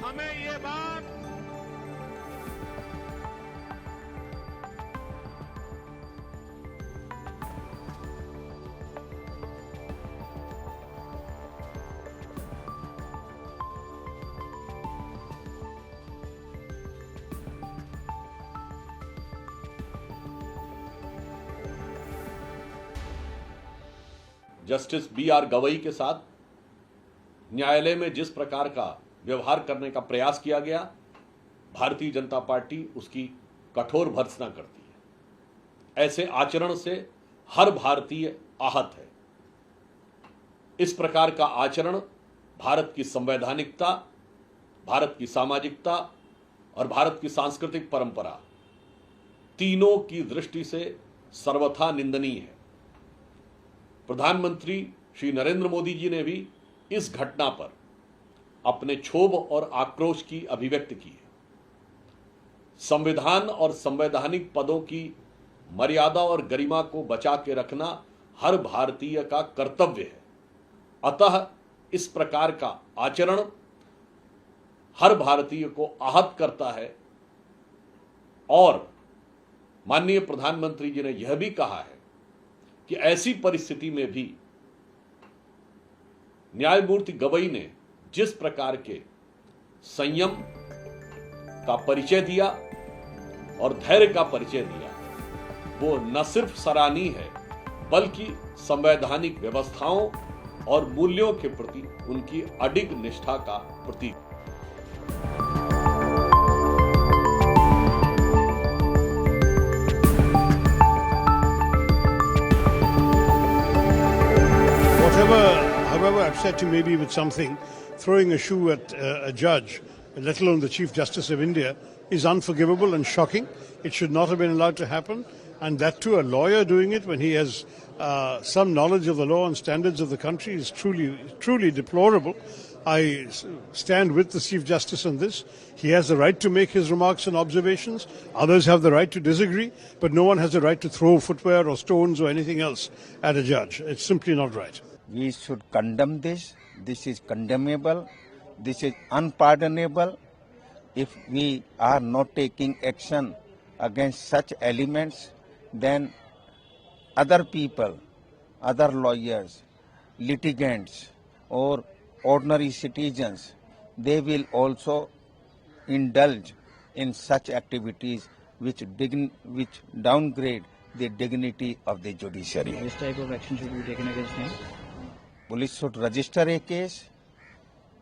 हमें ये बात जस्टिस B.R. गवई के साथ न्यायालय में जिस प्रकार का व्यवहार करने का प्रयास किया गया, भारतीय जनता पार्टी उसकी कठोर भर्त्सना करती है। ऐसे आचरण से हर भारतीय आहत है। इस प्रकार का आचरण भारत की संवैधानिकता, भारत की सामाजिकता और भारत की सांस्कृतिक परंपरा तीनों की दृष्टि से सर्वथा निंदनीय है। प्रधानमंत्री श्री नरेंद्र मोदी जी ने भी इस घटना पर अपने क्षोभ और आक्रोश की अभिव्यक्ति की है। संविधान और संवैधानिक पदों की मर्यादा और गरिमा को बचा के रखना हर भारतीय का कर्तव्य है। अतः इस प्रकार का आचरण हर भारतीय को आहत करता है और माननीय प्रधानमंत्री जी ने यह भी कहा है कि ऐसी परिस्थिति में भी न्यायमूर्ति गवई ने जिस प्रकार के संयम का परिचय दिया और धैर्य का परिचय दिया, वो न सिर्फ सराहनीय है बल्कि संवैधानिक व्यवस्थाओं और मूल्यों के प्रति उनकी अडिग निष्ठा का प्रतीक। However upset you may be with something, throwing a shoe at a judge, let alone the Chief Justice of India, is unforgivable and shocking. It should not have been allowed to happen, and that too a lawyer doing it when he has some knowledge of the law and standards of the country is truly deplorable. I stand with the Chief Justice on this. He has the right to make his remarks and observations. Others have the right to disagree, but no one has the right to throw footwear or stones or anything else at a judge. It's simply not right. We should condemn this. This is condemnable. This is unpardonable. If we are not taking action against such elements, then other people, other lawyers, litigants, or ordinary citizens, they will also indulge in such activities which downgrade the dignity of the judiciary. Which type of action should be taken against him? Police should register a case,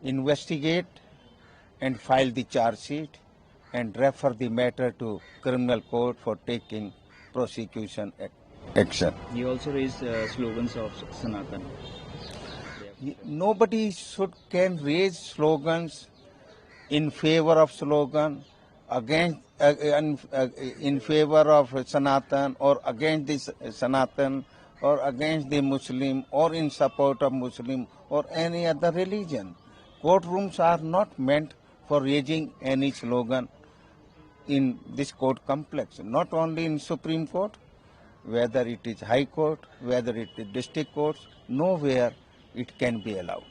investigate and file the charge sheet and refer the matter to criminal court for taking prosecution action. He also raised slogans of Sanatan. Nobody can raise slogans in favor of slogan, against in favor of Sanatan or against this Sanatan or against the Muslim or in support of Muslim or any other religion. Courtrooms are not meant for raising any slogan in this court complex, not only in Supreme Court, whether it is High Court, whether it is District Courts, nowhere it can be allowed.